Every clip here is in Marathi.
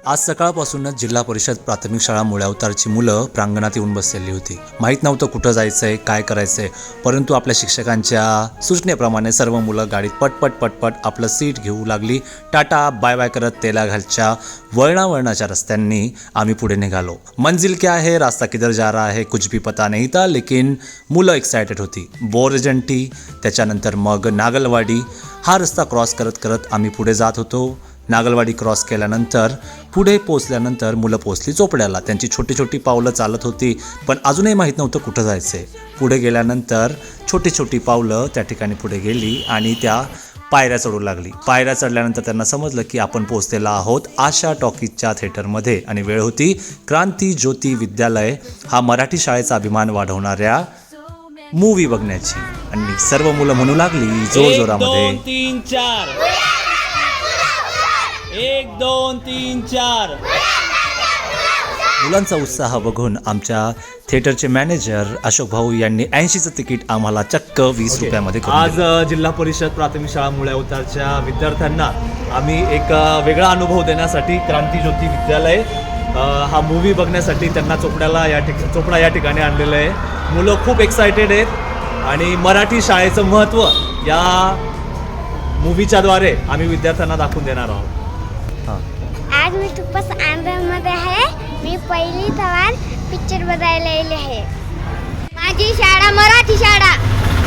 आज सकाळपासूनच जिल्हा परिषद प्राथमिक शाळा मुळ्यावतारची मुलं प्रांगणात येऊन बसलेली होती. माहीत नव्हतं कुठं जायचंय, काय करायचंय, परंतु आपल्या शिक्षकांच्या सूचनेप्रमाणे सर्व मुलं गाडीत पटपट पटपट आपलं सीट घेऊ लागली. टाटा बाय बाय करत तेलाघाटच्या वळणावळणाच्या रस्त्यांनी आम्ही पुढे निघालो. मंजिल क्या है, रास्ता किधर जा रहा है, कुछ भी पता नहीं था, लेकिन मुलं एक्सायटेड होती. बोरजंटी, त्याच्यानंतर मग नागलवाडी, हा रस्ता क्रॉस करत करत आम्ही पुढे जात होतो. नागलवाडी क्रॉस केल्यानंतर पुढे पोचल्यानंतर मुलं पोचली चोपड्याला. त्यांची छोटी छोटी पावलं चालत होती, पण अजूनही माहीत नव्हतं कुठं जायचं आहे. पुढे गेल्यानंतर छोटी छोटी पावलं त्या ठिकाणी पुढे गेली आणि त्या पायऱ्या चढू लागली. पायऱ्या चढल्यानंतर त्यांना समजलं की आपण पोचलेला आहोत आशा टॉकीजच्या थिएटरमध्ये आणि वेळ होती क्रांती ज्योती विद्यालय, हा मराठी शाळेचा अभिमान वाढवणाऱ्या मूवी बघण्याची. आणि सर्व मुलं म्हणू लागली जोरजोरामध्ये 1 2 3 4 1 2 3 4. मुलांचा उत्साह बघून आमच्या थिएटरचे मॅनेजर अशोक भाऊ यांनी 80चं तिकीट आम्हाला चक्क 20 रुपयामध्ये करून आज जिल्हा परिषद प्राथमिक शाळा मुळ्यावतारच्या विद्यार्थ्यांना आम्ही एक वेगळा अनुभव देण्यासाठी क्रांती ज्योती विद्यालय हा मूवी बघण्यासाठी त्यांना चोपडा या ठिकाणी आणलेलं आहे. मुलं खूप एक्सायटेड आहेत आणि मराठी शाळेचं महत्त्व या मूवीच्या द्वारे आम्ही विद्यार्थ्यांना दाखवून देणार आहोत. आज मी खूपच आनंदामध्ये आहे. मी पहिली तवार पिक्चर बघायला आले आहे. माझी शाळा मराठी शाळा.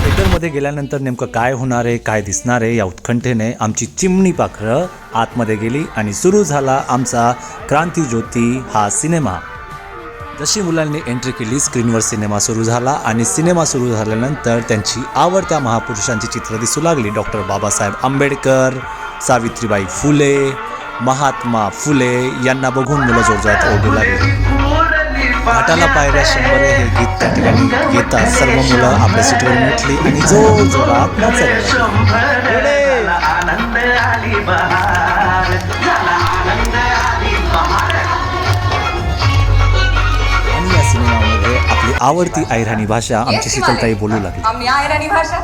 थिएटरमध्ये गेल्यानंतर नेमकं काय होणार आहे, काय दिसणार आहे या उत्कंठेने आमची चिमणी पाखरं आतमध्ये गेली आणि सुरू झाला आमचा क्रांती ज्योती हा सिनेमा. जशी मुलांनी एंट्री केली स्क्रीनवर सिनेमा सुरू झाला आणि सिनेमा सुरू झाल्यानंतर त्यांची आवडत्या महापुरुषांची चित्र दिसू लागली. डॉक्टर बाबासाहेब आंबेडकर, सावित्रीबाई फुले, महात्मा फुले यांना बघून मुलं जोरजोरात ओरडू लागली. घाटाला पायऱ्या 100 हे गीत त्या ठिकाणी येतात. सर्व मुलं आपल्या सीटवरून उठली आणि जोरजोरात नाचायला आणि या सिनेमामध्ये आपली आवडती अहिराणी भाषा आमची शीतलताई बोलू लागली. आम्ही अहिराणी भाषा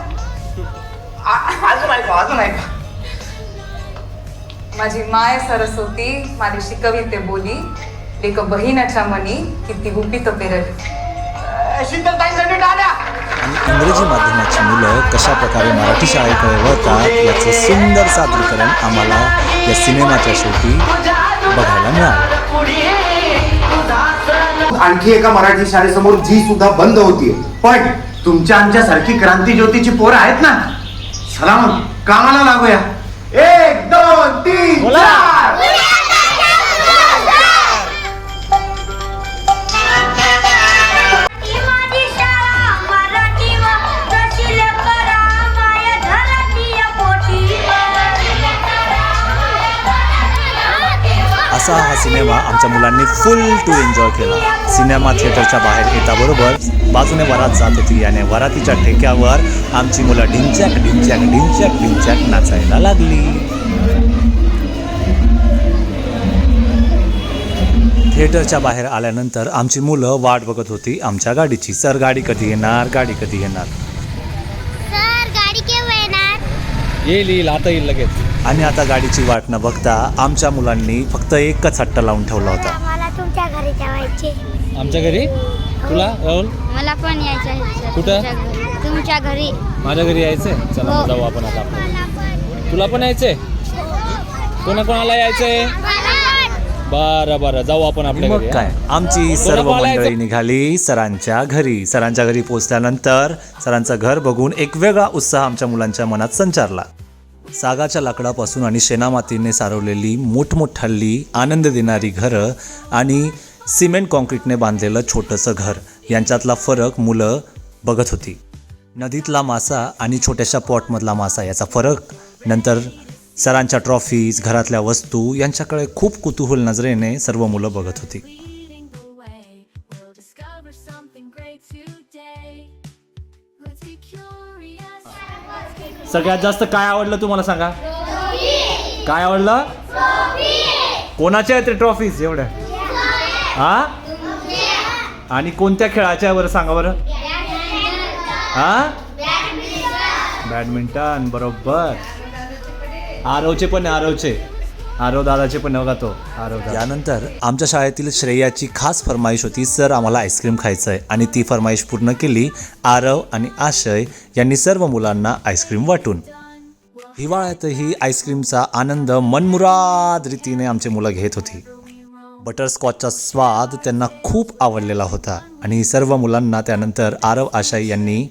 अजून ऐका. माझी माय सरस्वती माझी शिकविते बोली, लेक बहिणाच्या मनी किती गुपित पेरली. आणि इंग्रजी माध्यमाची मुलं कशा प्रकारे मराठी शाळेकडे वळतात याचं सुंदर सादरीकरण आम्हाला या सिनेमाच्या शेवटी बघायला मिळालं. आणखी एका मराठी शाळेसमोर जी सुद्धा बंद होती, पण तुमच्या आमच्यासारखी क्रांती ज्योतीची पोरं आहेत ना, चला मग कामाला लागूया. 1 2 3 4. असा हा सिनेमा आमच्या मुलांनी फुल टू एन्जॉय केला. सिनेमा थिएटरच्या बाहेर येताबरोबर बाजूने वरात जात होती आणि वरातीच्या ठेक्यावर आमची मुलं ढिंच्याक ढिंच्याक ढिंच्याक ढिंच्याक नाचायला लागली. थिएटरच्या बाहेर आल्यानंतर आमची मुलं वाट बघत होती आमच्या गाडीची. सर गाडी कधी येणार, गाडी कधी येणार. सर गाडी केव्हा येणार? येईल आता येईल लगेच. आणि आता गाडीची वाट न बघता आमच्या मुलांनी फक्त एकच हट्ट लावून ठेवला होता. मला तुमच्या घरी जायचे. आमच्या घरी? तुला राहुल? मला पण यायचं आहे. कुठं? तुमच्या घरी. माझ्या घरी यायचंय? चला हो. मग जाऊ आपण आता. तुला पण यायचंय? कोणाकोणाला यायचंय? बरं जाऊ आपण आपल्या मग घरी. काय, आमची सर्व मंडळी निघाली सरांच्या घरी. सरांच्या घरी पोचल्यानंतर सरांचं घर बघून एक वेगळा उत्साह आमच्या मुलांच्या मनात संचारला. सागाच्या लाकडापासून आणि शेणामातीने सारवलेली मोठमोठाली आनंद देणारी घरं आणि सिमेंट कॉन्क्रीटने बांधलेलं छोटंसं घर यांच्यातला फरक मुलं बघत होती. नदीतला मासा आणि छोट्याशा पॉटमधला मासा याचा फरक, नंतर सरांच्या ट्रॉफीज, घरातल्या वस्तू यांच्याकडे खूप कुतूहल नजरेने सर्व मुलं बघत होती. सगळ्यात जास्त काय आवडलं तुम्हाला सांगा? काय आवडलं? कोणाच्या आहेत ते ट्रॉफीज एवढ्या? हा? आणि कोणत्या खेळाच्या बरं सांगा बरं? हा? बॅडमिंटन. बरोबर. आरवचे पण आरवचे आरव दादाचे पण नव्हता तो आरव दादा. यानंतर आमच्या शाळेतील श्रेयाची खास फरमाईश होती, सर आम्हाला आईस्क्रीम खायचं आहे, आणि ती फरमाईश पूर्ण केली आरव आणि आशय यांनी सर्व मुलांना आईस्क्रीम वाटून. हिवाळ्यातही आईस्क्रीमचा आनंद मनमुराद रीतीने आमची मुलं घेत होती. बटरस्कॉचचा स्वाद त्यांना खूप आवडलेला होता आणि सर्व मुलांना त्यानंतर आरव आशय यांनी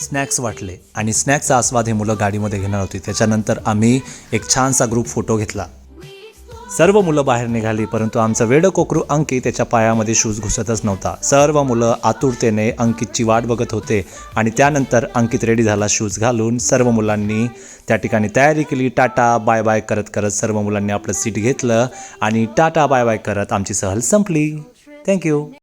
स्नॅक्स वाटले आणि स्नॅक्सचा आस्वाद हे मुलं गाडीमध्ये घेणार होती. त्याच्यानंतर आम्ही एक छानसा ग्रुप फोटो घेतला. सर्व मुलं बाहेर निघाली, परंतु आमचं वेडं कोकरू अंकित त्याच्या पायामध्ये शूज घुसतच नव्हता. सर्व मुलं आतुरतेने अंकितची वाट बघत होते आणि त्यानंतर अंकित रेडी झाला शूज घालून. सर्व मुलांनी त्या ठिकाणी तयारी केली. टाटा बाय बाय करत करत सर्व मुलांनी आपलं सीट घेतलं आणि टाटा बाय बाय करत आमची सहल संपली. थँक्यू.